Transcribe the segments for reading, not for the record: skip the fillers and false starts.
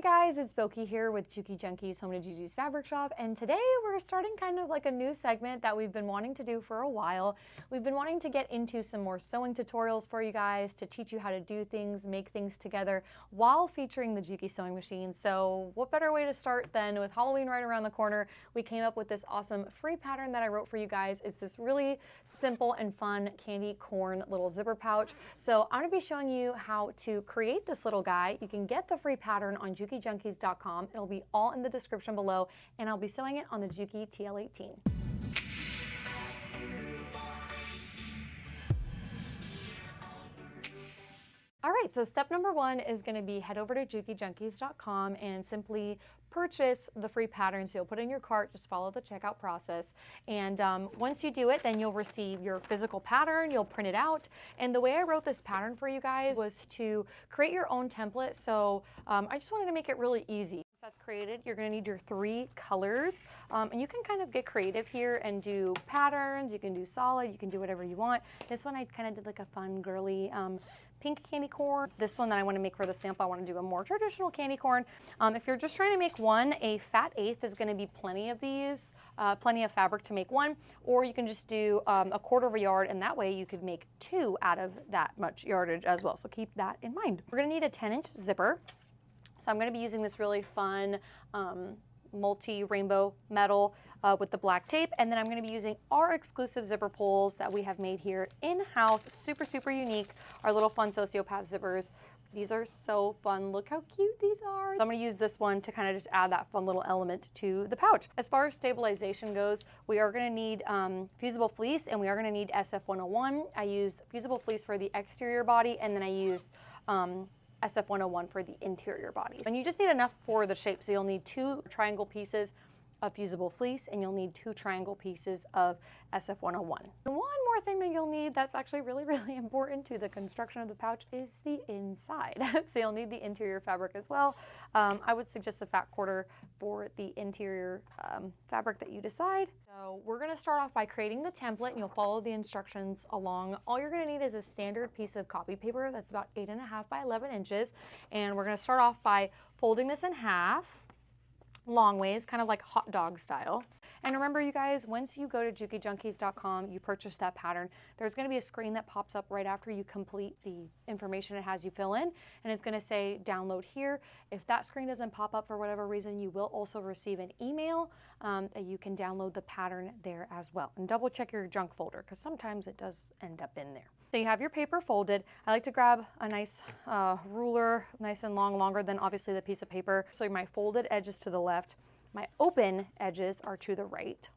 Hey guys, it's Boki here with Juki Junkies Home to Gigi's Fabric Shop, and today we're starting kind of like a new segment that we've been wanting to do for a while. We've been wanting to get into some more sewing tutorials for you guys to teach you how to do things, make things together while featuring the Juki sewing machine. So what better way to start than with Halloween right around the corner? We came up with this awesome free pattern that I wrote for you guys. It's this really simple and fun candy corn little zipper pouch. So I'm going to be showing you how to create this little guy. You can get the free pattern on JukiJunkies.com. It'll be all in the description below, and I'll be sewing it on the Juki TL18. All right, so step number one is going to be head over to JukiJunkies.com and simply purchase the free pattern. So you'll put it in your cart, just follow the checkout process. And once you do it, then you'll receive your physical pattern, you'll print it out. And the way I wrote this pattern for you guys was to create your own template. So I just wanted to make it really easy. Once that's created, you're going to need your 3 colors. And you can kind of get creative here and do patterns. You can do solid, you can do whatever you want. This one I kind of did like a fun girly pink candy corn. This one that I want to make for the sample, I want to do a more traditional candy corn. If you're just trying to make one, a fat eighth is going to be plenty of these, plenty of fabric to make one, or you can just do a quarter of a yard, and that way you could make 2 out of that much yardage as well. So keep that in mind. We're going to need a 10-inch zipper. So I'm going to be using this really fun multi-rainbow metal with the black tape, and then I'm going to be using our exclusive zipper pulls that we have made here in-house. Super, super unique. Our little fun sociopath zippers. These are so fun. Look how cute these are. So I'm going to use this one to kind of just add that fun little element to the pouch. As far as stabilization goes, we are going to need fusible fleece, and we are going to need SF101. I used fusible fleece for the exterior body, and then I used SF101 for the interior body. And you just need enough for the shape. So you'll need 2 triangle pieces of fusible fleece, and you'll need 2 triangle pieces of SF101. And one more thing that you'll need that's actually really, really important to the construction of the pouch is the inside. So you'll need the interior fabric as well. I would suggest a fat quarter for the interior fabric that you decide. So we're going to start off by creating the template, and you'll follow the instructions along. All you're going to need is a standard piece of copy paper that's about 8.5 by 11 inches. And we're going to start off by folding this in half, long ways, kind of like hot dog style. And remember, you guys, once you go to JukiJunkies.com, you purchase that pattern, there's going to be a screen that pops up right after you complete the information it has you fill in, and it's going to say download here. If that screen doesn't pop up for whatever reason, you will also receive an email that you can download the pattern there as well. And double check your junk folder, because sometimes it does end up in there. So you have your paper folded. I like to grab a nice ruler, nice and long, longer than obviously the piece of paper. So my folded edges to the left, my open edges are to the right.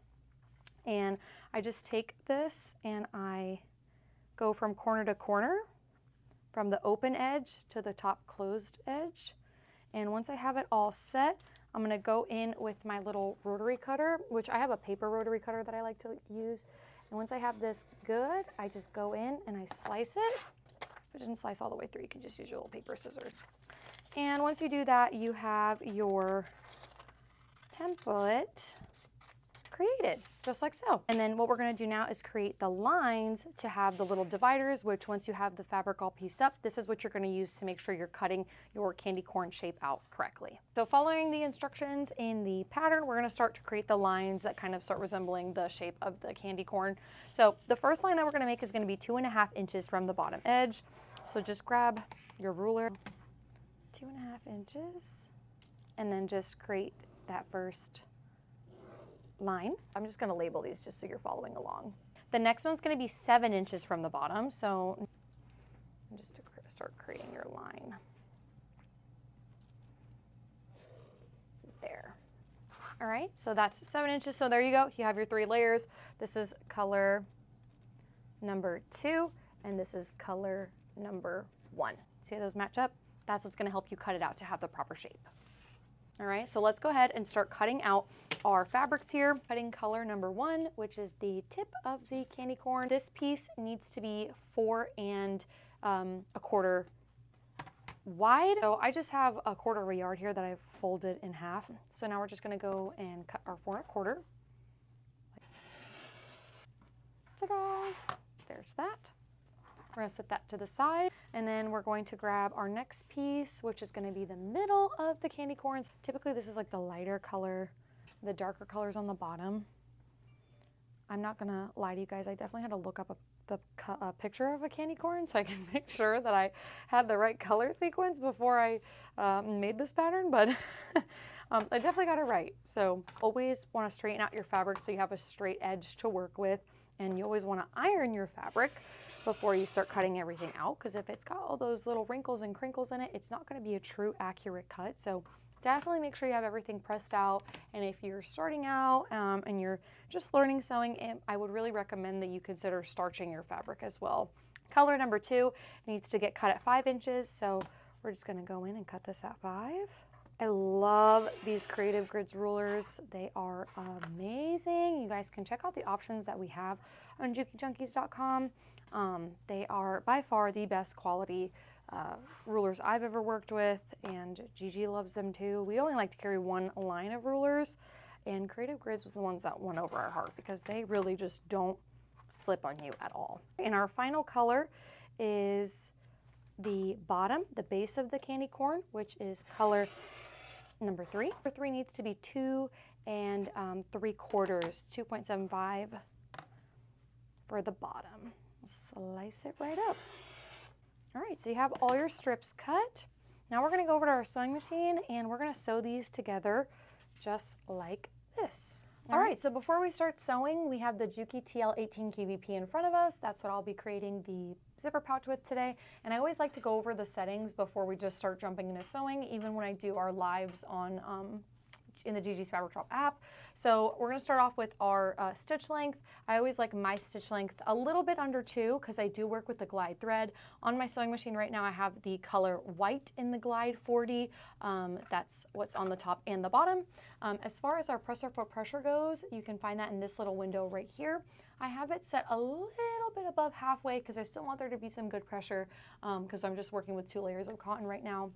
And I just take this and I go from corner to corner, from the open edge to the top closed edge. And once I have it all set, I'm going to go in with my little rotary cutter, which I have a paper rotary cutter that I like to use. And once I have this good, I just go in and I slice it. If it didn't slice all the way through, you can just use your little paper scissors. And once you do that, you have your template created, just like so. And then what we're going to do now is create the lines to have the little dividers, which once you have the fabric all pieced up, this is what you're going to use to make sure you're cutting your candy corn shape out correctly. So following the instructions in the pattern, we're going to start to create the lines that kind of start resembling the shape of the candy corn. So the first line that we're going to make is going to be 2.5 inches from the bottom edge. So just grab your ruler, 2.5 inches, and then just create that first line. I'm just going to label these just so you're following along. The next one's going to be 7 inches from the bottom. So just to start creating your line. There. All right, so that's 7 inches. So there you go. You have your 3 layers. This is color number 2, and this is color number 1. See how those match up? That's what's going to help you cut it out to have the proper shape. All right, so let's go ahead and start cutting out our fabrics here. Cutting color number 1, which is the tip of the candy corn. This piece needs to be 4 1/4 wide. So I just have a quarter of a yard here that I've folded in half. So now we're just going to go and cut our 4 1/4. Ta-da! There's that. We're going to set that to the side, and then we're going to grab our next piece, which is going to be the middle of the candy corns. Typically this is like the lighter color, the darker colors on the bottom. I'm not going to lie to you guys, I definitely had to look up a picture of a candy corn so I can make sure that I had the right color sequence before I made this pattern, but I definitely got it right. So always want to straighten out your fabric so you have a straight edge to work with, and you always want to iron your fabric before you start cutting everything out, because if it's got all those little wrinkles and crinkles in it, it's not going to be a true accurate cut. So definitely make sure you have everything pressed out. And if you're starting out and you're just learning sewing, I would really recommend that you consider starching your fabric as well. Color number 2 needs to get cut at 5 inches, so we're just going to go in and cut this at 5. I love these Creative Grids rulers. They are amazing. You guys can check out the options that we have on JukiJunkies.com. They are by far the best quality rulers I've ever worked with, and Gigi loves them too. We only like to carry one line of rulers, and Creative Grids was the ones that won over our heart because they really just don't slip on you at all. And our final color is the bottom, the base of the candy corn, which is color number 3. Number 3 needs to be 2 3/4, 2.75 for the bottom. Slice it right up. All right, so you have all your strips cut. Now we're gonna go over to our sewing machine and we're gonna sew these together just like this. All right, so before we start sewing, we have the Juki TL18 QVP in front of us. That's what I'll be creating the zipper pouch with today. And I always like to go over the settings before we just start jumping into sewing, even when I do our lives on in the Gigi's Fabric Shop app. So we're going to start off with our stitch length. I always like my stitch length a little bit under 2 because I do work with the glide thread. On my sewing machine right now I have the color white in the glide 40. That's what's on the top and the bottom. As far as our presser foot pressure goes, you can find that in this little window right here. I have it set a little bit above halfway because I still want there to be some good pressure because I'm just working with 2 layers of cotton right now.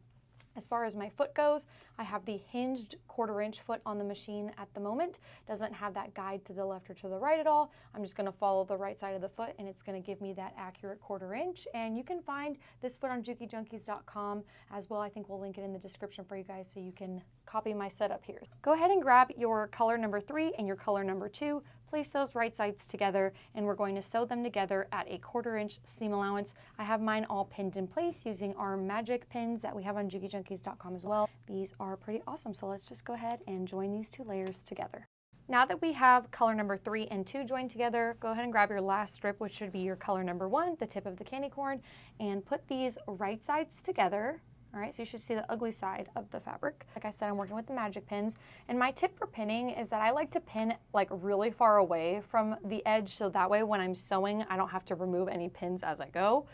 As far as my foot goes, I have the hinged 1/4 inch foot on the machine at the moment. Doesn't have that guide to the left or to the right at all. I'm just gonna follow the right side of the foot and it's gonna give me that accurate 1/4 inch. And you can find this foot on JukiJunkies.com as well. I think we'll link it in the description for you guys so you can copy my setup here. Go ahead and grab your color number 3 and your color number 2. Place those right sides together and we're going to sew them together at a 1/4 inch seam allowance. I have mine all pinned in place using our magic pins that we have on JukiJunkies.com as well. These are pretty awesome, so let's just go ahead and join these 2 layers together. Now that we have color number 3 and 2 joined together, go ahead and grab your last strip, which should be your color number 1, the tip of the candy corn, and put these right sides together. All right, so you should see the ugly side of the fabric. Like I said, I'm working with the magic pins. And my tip for pinning is that I like to pin like really far away from the edge so that way when I'm sewing, I don't have to remove any pins as I go.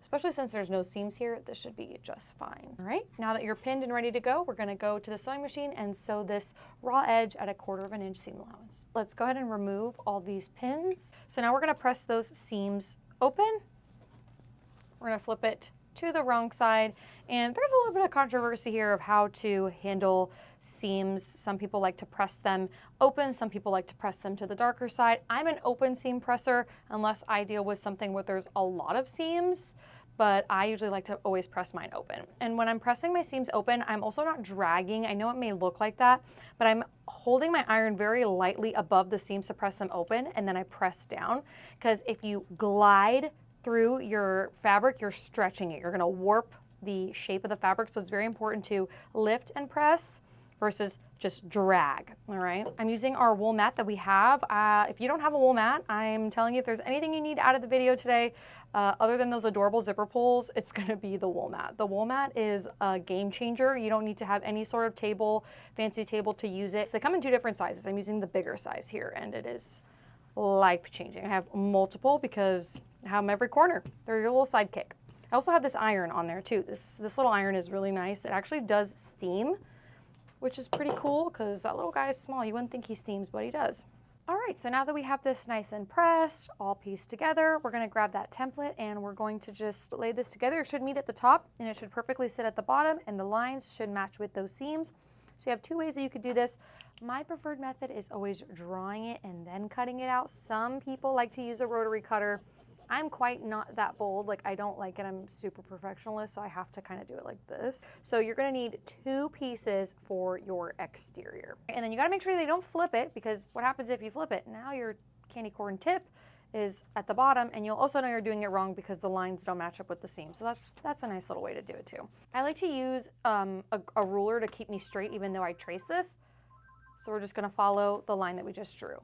Especially since there's no seams here, this should be just fine. All right, now that you're pinned and ready to go, we're gonna go to the sewing machine and sew this raw edge at a 1/4 inch seam allowance. Let's go ahead and remove all these pins. So now we're gonna press those seams open. We're gonna flip it to the wrong side, and there's a little bit of controversy here of how to handle seams. Some people like to press them open, some people like to press them to the darker side. I'm an open seam presser unless I deal with something where there's a lot of seams, but I usually like to always press mine open. And when I'm pressing my seams open, I'm also not dragging. I know it may look like that, but I'm holding my iron very lightly above the seams to press them open, and then I press down, because if you glide through your fabric, you're stretching it. You're gonna warp the shape of the fabric, so it's very important to lift and press versus just drag, all right? I'm using our wool mat that we have. If you don't have a wool mat, I'm telling you, if there's anything you need out of the video today, other than those adorable zipper pulls, it's gonna be the wool mat. The wool mat is a game changer. You don't need to have any sort of table, fancy table to use it. So they come in 2 different sizes. I'm using the bigger size here, and it is life-changing. I have multiple because I have them every corner. They're your little sidekick. I also have this iron on there too. This little iron is really nice. It actually does steam, which is pretty cool because that little guy is small. You wouldn't think he steams, but he does. All right, so now that we have this nice and pressed, all pieced together, we're gonna grab that template and we're going to just lay this together. It should meet at the top and it should perfectly sit at the bottom, and the lines should match with those seams. So you have 2 ways that you could do this. My preferred method is always drawing it and then cutting it out. Some people like to use a rotary cutter. I'm quite not that bold. Like, I don't like it. I'm super perfectionist, so I have to kind of do it like this. So you're gonna need 2 pieces for your exterior. And then you gotta make sure they don't flip it, because what happens if you flip it? Now your candy corn tip is at the bottom, and you'll also know you're doing it wrong because the lines don't match up with the seam. So that's a nice little way to do it too. I like to use a ruler to keep me straight even though I trace this. So we're just gonna follow the line that we just drew.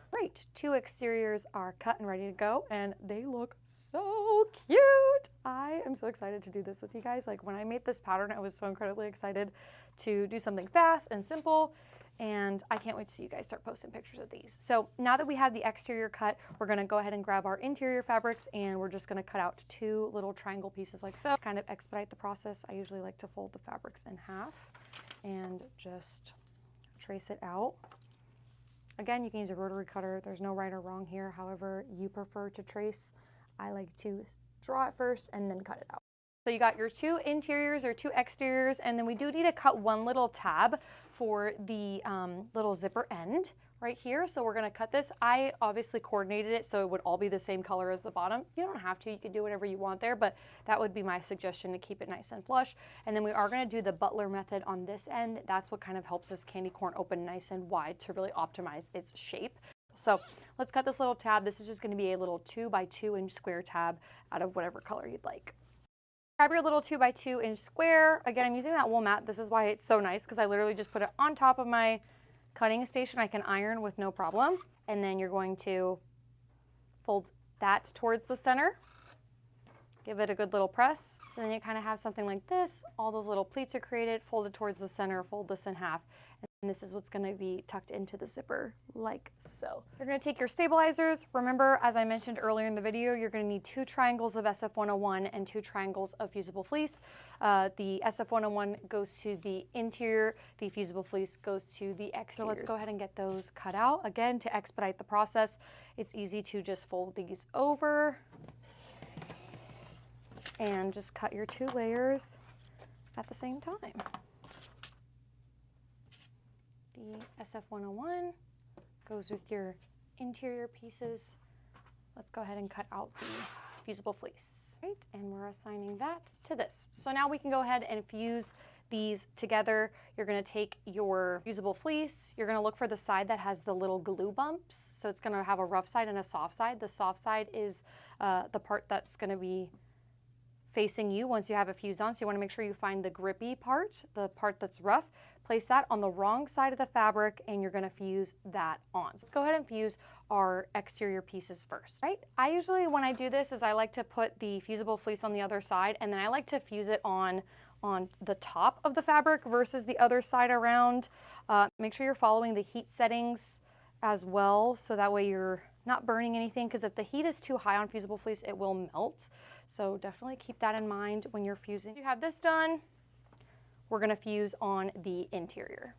Great, 2 exteriors are cut and ready to go, and they look so cute. I am so excited to do this with you guys. Like, when I made this pattern, I was so incredibly excited to do something fast and simple, and I can't wait to see you guys start posting pictures of these. So now that we have the exterior cut, we're gonna go ahead and grab our interior fabrics, and we're just gonna cut out 2 little triangle pieces like so. To kind of expedite the process, I usually like to fold the fabrics in half and just trace it out. Again, you can use a rotary cutter. There's no right or wrong here. However you prefer to trace, I like to draw it first and then cut it out. So you got your 2 interiors or 2 exteriors, and then we do need to cut 1 little tab for the little zipper end right here. So we're gonna cut this. I obviously coordinated it so it would all be the same color as the bottom. You don't have to, you can do whatever you want there, but that would be my suggestion to keep it nice and flush. And then we are gonna do the Butler method on this end. That's what kind of helps this candy corn open nice and wide to really optimize its shape. So let's cut this little tab. This is just gonna be a little 2 by 2 inch square tab out of whatever color you'd like. Grab your little 2 by 2 inch square. Again, I'm using that wool mat. This is why it's so nice, because I literally just put it on top of my cutting station. I can iron with no problem. And then you're going to fold that towards the center. Give it a good little press. So then you kind of have something like this. All those little pleats are created, folded towards the center, fold this in half. And this is what's gonna be tucked into the zipper like so. You're gonna take your stabilizers. Remember, as I mentioned earlier in the video, you're gonna need 2 triangles of SF101 and 2 triangles of fusible fleece. The SF101 goes to the interior, the fusible fleece goes to the exterior. So let's go ahead and get those cut out. Again, to expedite the process, it's easy to just fold these over and just cut your 2 layers at the same time. The SF101 goes with your interior pieces. Let's go ahead and cut out the fusible fleece. Right, and we're assigning that to this. So now we can go ahead and fuse these together. You're gonna take your fusible fleece, you're gonna look for the side that has the little glue bumps. So it's gonna have a rough side and a soft side. The soft side is the part that's gonna be facing you once you have it fused on. So you wanna make sure you find the grippy part, the part that's rough. Place that on the wrong side of the fabric, and you're gonna fuse that on. So let's go ahead and fuse our exterior pieces first, right? I usually, when I do this, is I like to put the fusible fleece on the other side, and then I like to fuse it on the top of the fabric versus the other side around. Make sure you're following the heat settings as well, so that way you're not burning anything, because if the heat is too high on fusible fleece, it will melt. So definitely keep that in mind when you're fusing. So you have this done. We're gonna fuse on the interior.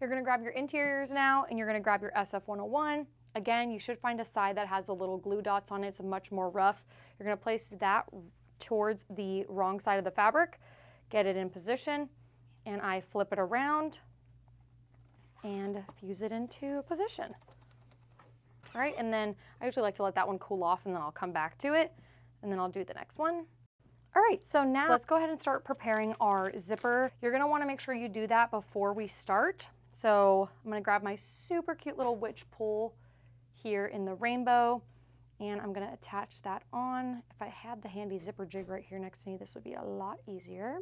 You're gonna grab your interiors now, and you're gonna grab your SF101. Again, you should find a side that has the little glue dots on it. It's much more rough. You're gonna place that towards the wrong side of the fabric, get it in position, and I flip it around and fuse it into position. All right, and then I usually like to let that one cool off, and then I'll come back to it, and then I'll do the next one. All right, so now let's go ahead and start preparing our zipper. You're gonna wanna make sure you do that before we start. So I'm gonna grab my super cute little witch pole here in the rainbow, and I'm gonna attach that on. If I had the handy zipper jig right here next to me, this would be a lot easier.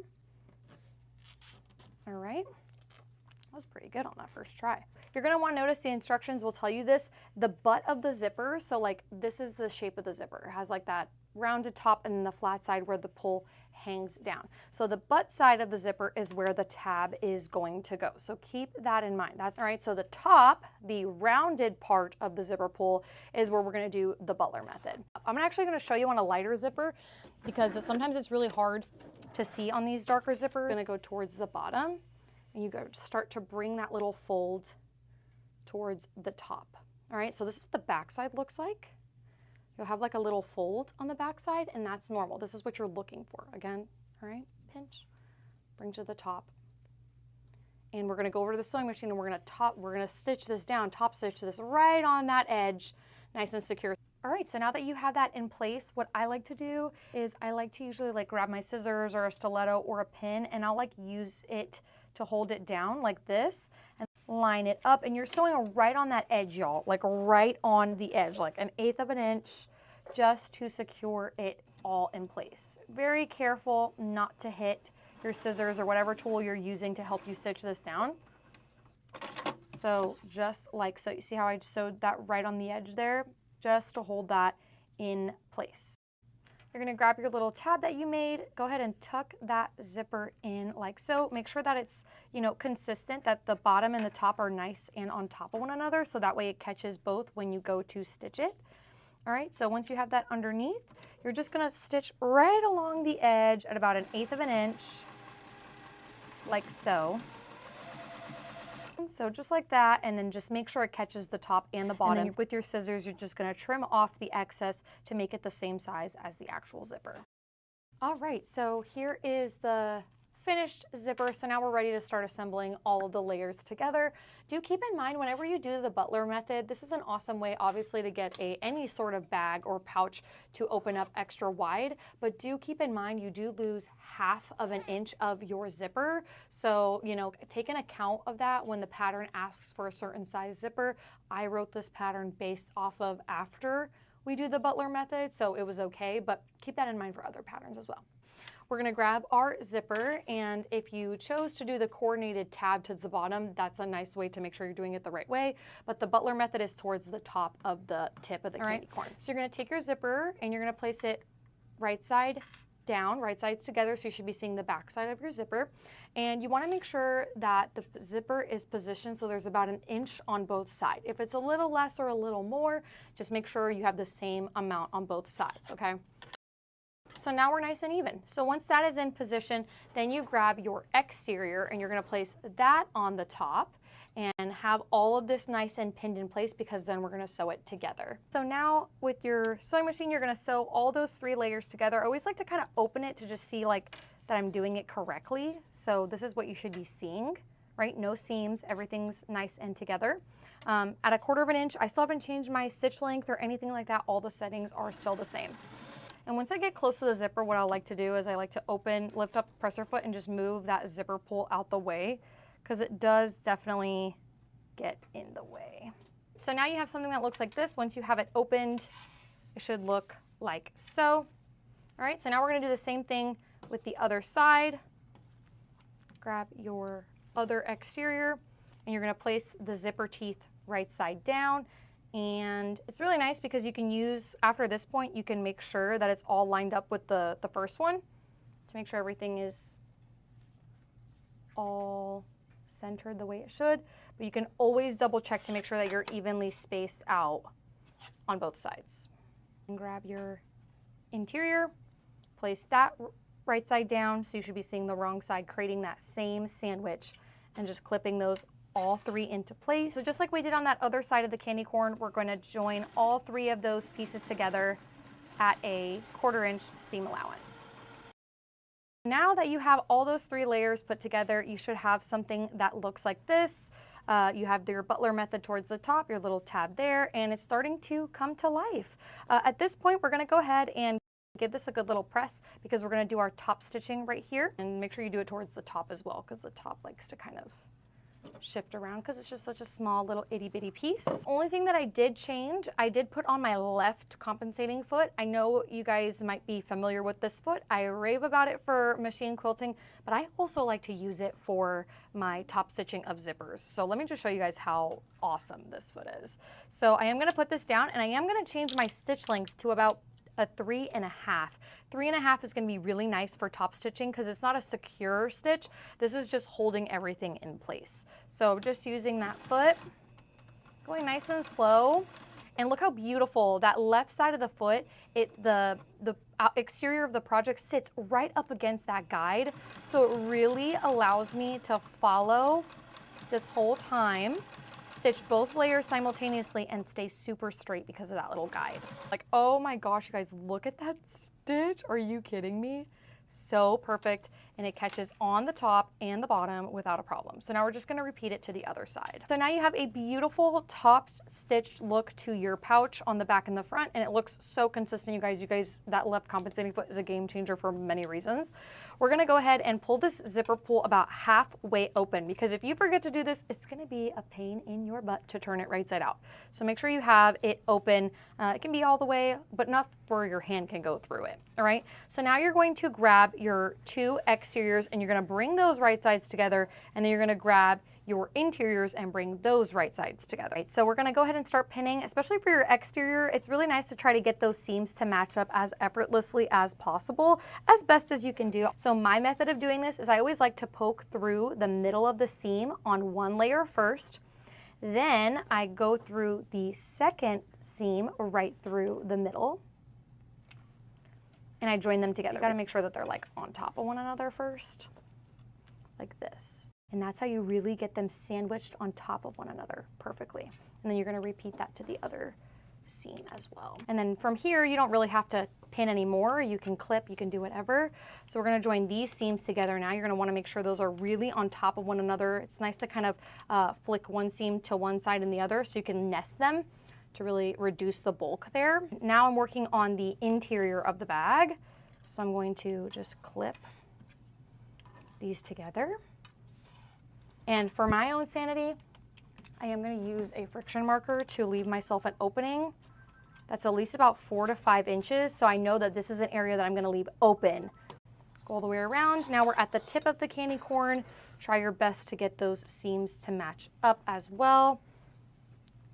All right, that was pretty good on that first try. You're gonna wanna notice the instructions will tell you this. The butt of the zipper, so like this is the shape of the zipper. It has like that rounded top and then the flat side where the pole hangs down. So the butt side of the zipper is where the tab is going to go. So keep that in mind. That's all right. So the top, the rounded part of the zipper pull is where we're gonna do the Butler method. I'm actually gonna show you on a lighter zipper because sometimes it's really hard to see on these darker zippers. I'm gonna go towards the bottom, and you go start to bring that little fold towards the top. All right, so this is what the back side looks like. You'll have like a little fold on the back side, and that's normal. This is what you're looking for. Again, all right, pinch, bring to the top. and we're gonna go over to the sewing machine and we're gonna stitch this down, top stitch this right on that edge, nice and secure. All right, so now that you have that in place, what I like to do is I like to usually like grab my scissors or a stiletto or a pin, and I'll like use it to hold it down like this and line it up. And you're sewing right on that edge, y'all, like right on the edge, like 1/8 of an inch, just to secure it all in place. Very careful not to hit your scissors or whatever tool you're using to help you stitch this down. So just like so, you see how I sewed that right on the edge there? Just to hold that in place. You're gonna grab your little tab that you made, go ahead and tuck that zipper in like so. Make sure that it's, you know, consistent, that the bottom and the top are nice and on top of one another, so that way it catches both when you go to stitch it. All right, so once you have that underneath, you're just gonna stitch right along the edge at about 1/8 of an inch, like so. So just like that, and then just make sure it catches the top and the bottom. And then with your scissors, you're just gonna trim off the excess to make it the same size as the actual zipper. All right, so here is the finished zipper. So now we're ready to start assembling all of the layers together. Do keep in mind, whenever you do the Butler method, this is an awesome way, obviously, to get any sort of bag or pouch to open up extra wide, but do keep in mind you do lose 1/2 of an inch of your zipper. So, you know, take an account of that when the pattern asks for a certain size zipper. I wrote this pattern based off of after we do the Butler method, so it was okay, but keep that in mind for other patterns as well. We're gonna grab our zipper, and if you chose to do the coordinated tab to the bottom, that's a nice way to make sure you're doing it the right way, but the Butler method is towards the top of the tip of the candy corn. So you're gonna take your zipper and you're gonna place it right side down, right sides together, so you should be seeing the back side of your zipper. And you wanna make sure that the zipper is positioned so there's about 1 inch on both sides. If it's a little less or a little more, just make sure you have the same amount on both sides, okay? So now we're nice and even. So once that is in position, then you grab your exterior and you're gonna place that on the top and have all of this nice and pinned in place, because then we're gonna sew it together. So now with your sewing machine, you're gonna sew all those 3 layers together. I always like to kind of open it to just see like that I'm doing it correctly. So this is what you should be seeing, right? No seams, everything's nice and together. At 1/4 of an inch, I still haven't changed my stitch length or anything like that. All the settings are still the same. And once I get close to the zipper, what I like to do is I like to lift up the presser foot and just move that zipper pull out the way, because it does definitely get in the way. So now you have something that looks like this. Once you have it opened, it should look like so. All right, so now we're gonna do the same thing with the other side. Grab your other exterior and you're gonna place the zipper teeth right side down. And it's really nice because you can use, after this point, you can make sure that it's all lined up with the first one to make sure everything is all centered the way it should. But you can always double check to make sure that you're evenly spaced out on both sides. And grab your interior, place that right side down, so you should be seeing the wrong side, creating that same sandwich, and just clipping those all 3 into place. So just like we did on that other side of the candy corn, we're going to join all 3 of those pieces together at a 1/4 inch seam allowance. Now that you have all those 3 layers put together, you should have something that looks like this. You have your Butler method towards the top, your little tab there, and it's starting to come to life. At this point, we're gonna go ahead and give this a good little press, because we're gonna do our top stitching right here, and make sure you do it towards the top as well, because the top likes to kind of shift around because it's just such a small little itty bitty piece. Only thing that I did change, I did put on my left compensating foot. I know you guys might be familiar with this foot. I rave about it for machine quilting, but I also like to use it for my top stitching of zippers. So let me just show you guys how awesome this foot is. So I am gonna put this down and I am gonna change my stitch length to about a 3.5. 3.5 is going to be really nice for top stitching because it's not a secure stitch. This is just holding everything in place. So just using that foot, going nice and slow. And look how beautiful that left side of the foot, the exterior of the project sits right up against that guide. So it really allows me to follow this whole time, stitch both layers simultaneously, and stay super straight because of that little guide. Like, oh my gosh, you guys, look at that stitch. Are you kidding me? So perfect, and it catches on the top and the bottom without a problem. So now we're just gonna repeat it to the other side. So now you have a beautiful top stitched look to your pouch on the back and the front, and it looks so consistent, you guys. That left compensating foot is a game changer for many reasons. We're gonna go ahead and pull this zipper pull about halfway open, because if you forget to do this, it's gonna be a pain in your butt to turn it right side out. So make sure you have it open. It can be all the way, but enough where your hand can go through it, all right? So now you're going to grab your two exteriors and you're gonna bring those right sides together, and then you're gonna grab your interiors and bring those right sides together. Right, so we're gonna go ahead and start pinning, especially for your exterior. It's really nice to try to get those seams to match up as effortlessly as possible, as best as you can do. So my method of doing this is I always like to poke through the middle of the seam on one layer first. Then I go through the second seam right through the middle, and I join them together. You gotta make sure that they're like on top of one another first, like this. And that's how you really get them sandwiched on top of one another perfectly. And then you're gonna repeat that to the other seam as well. And then from here, you don't really have to pin anymore. You can clip, you can do whatever. So we're gonna join these seams together now. You're gonna wanna make sure those are really on top of one another. It's nice to kind of flick one seam to one side and the other so you can nest them to really reduce the bulk there. Now I'm working on the interior of the bag. So I'm going to just clip these together. And for my own sanity, I am going to use a friction marker to leave myself an opening that's at least about 4 to 5 inches. So I know that this is an area that I'm going to leave open. Go all the way around. Now we're at the tip of the candy corn. Try your best to get those seams to match up as well.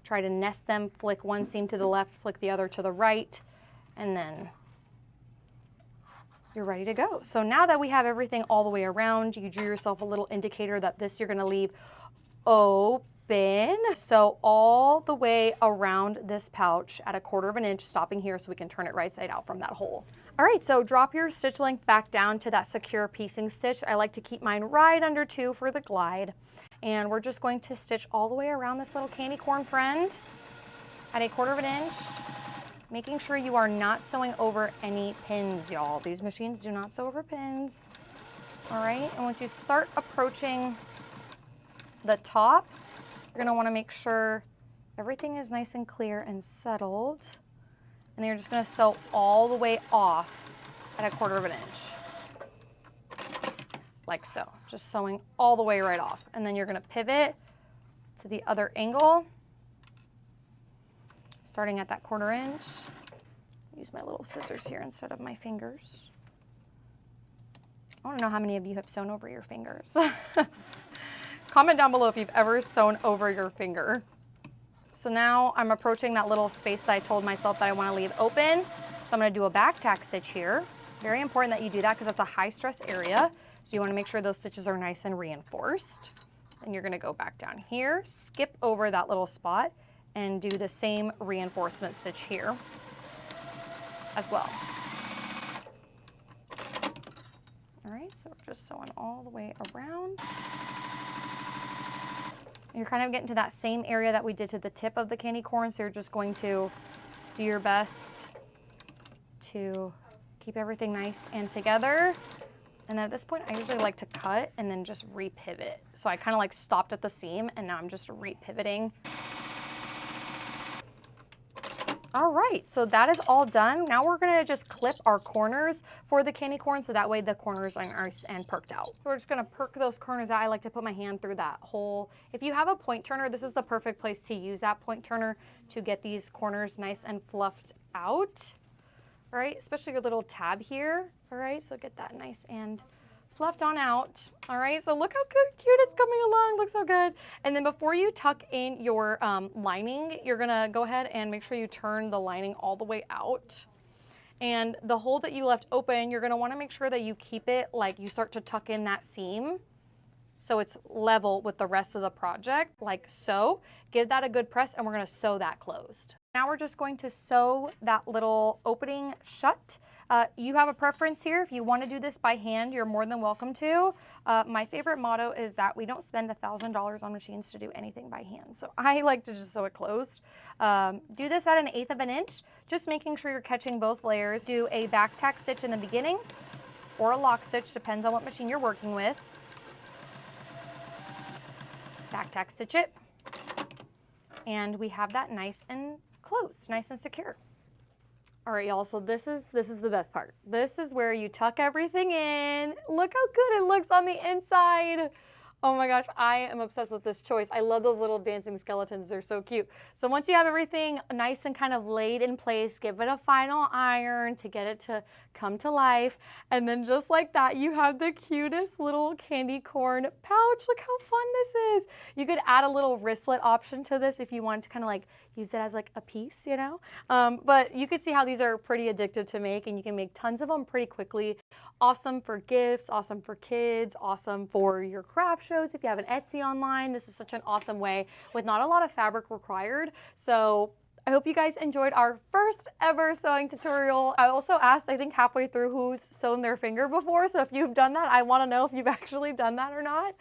Try to nest them, flick one seam to the left, flick the other to the right, and then you're ready to go. So now that we have everything all the way around, you drew yourself a little indicator that this you're gonna leave open. So all the way around this pouch at 1/4 of an inch, stopping here so we can turn it right side out from that hole. All right, so drop your stitch length back down to that secure piecing stitch. I like to keep mine right under 2 for the glide. And we're just going to stitch all the way around this little candy corn friend at 1/4 of an inch. Making sure you are not sewing over any pins, y'all. These machines do not sew over pins. All right, and once you start approaching the top, you're gonna wanna make sure everything is nice and clear and settled. And then you're just gonna sew all the way off at 1/4 of an inch. Like so, just sewing all the way right off. And then you're gonna pivot to the other angle, starting at that 1/4 inch. Use my little scissors here instead of my fingers. I wanna know how many of you have sewn over your fingers. Comment down below if you've ever sewn over your finger. So now I'm approaching that little space that I told myself that I wanna leave open. So I'm gonna do a back tack stitch here. Very important that you do that because that's a high stress area. So you wanna make sure those stitches are nice and reinforced. And you're gonna go back down here, skip over that little spot, and do the same reinforcement stitch here as well. All right, so we're just sewing all the way around. You're kind of getting to that same area that we did to the tip of the candy corn, so you're just going to do your best to keep everything nice and together. And at this point, I usually like to cut and then just re-pivot. So I kind of like stopped at the seam and now I'm just re-pivoting. All right, so that is all done. Now we're gonna just clip our corners for the candy corn so that way the corners are nice and perked out. So we're just gonna perk those corners out. I like to put my hand through that hole. If you have a point turner, this is the perfect place to use that point turner to get these corners nice and fluffed out. All right, especially your little tab here. All right, so get that nice and fluffed on out. All right, so look how cute it's coming along. Looks so good. And then before you tuck in your lining, you're gonna go ahead and make sure you turn the lining all the way out. And the hole that you left open, you're gonna wanna make sure that you keep it like you start to tuck in that seam so it's level with the rest of the project, like so. Give that a good press and we're gonna sew that closed. Now we're just going to sew that little opening shut. You have a preference here. If you want to do this by hand, you're more than welcome to. My favorite motto is that we don't spend $1,000 on machines to do anything by hand. So I like to just sew it closed. Do this at 1/8 of an inch, just making sure you're catching both layers. Do a back tack stitch in the beginning, or a lock stitch, depends on what machine you're working with. Back tack stitch it. And we have that nice and closed, nice and secure. All right, y'all, so this is the best part. This is where you tuck everything in. Look how good it looks on the inside. Oh my gosh, I am obsessed with this choice. I love those little dancing skeletons. They're so cute. So once you have everything nice and kind of laid in place, give it a final iron to get it to come to life. And then just like that, you have the cutest little candy corn pouch. Look how fun this is. You could add a little wristlet option to this if you wanted to kind of like use it as like a piece, you know? But you can see how these are pretty addictive to make, and you can make tons of them pretty quickly. Awesome for gifts, awesome for kids, awesome for your craft shows. If you have an Etsy online, this is such an awesome way with not a lot of fabric required. So I hope you guys enjoyed our first ever sewing tutorial. I also asked, I think halfway through, who's sewn their finger before. So if you've done that, I want to know if you've actually done that or not.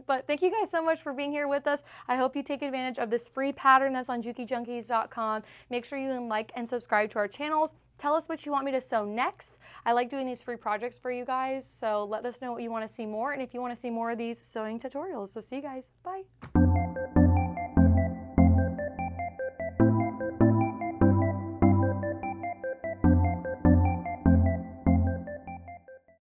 But thank you guys so much for being here with us. I hope you take advantage of this free pattern that's on JukiJunkies.com. Make sure you like and subscribe to our channels. Tell us what you want me to sew next. I like doing these free projects for you guys, so let us know what you want to see more and if you want to see more of these sewing tutorials. So see you guys. Bye.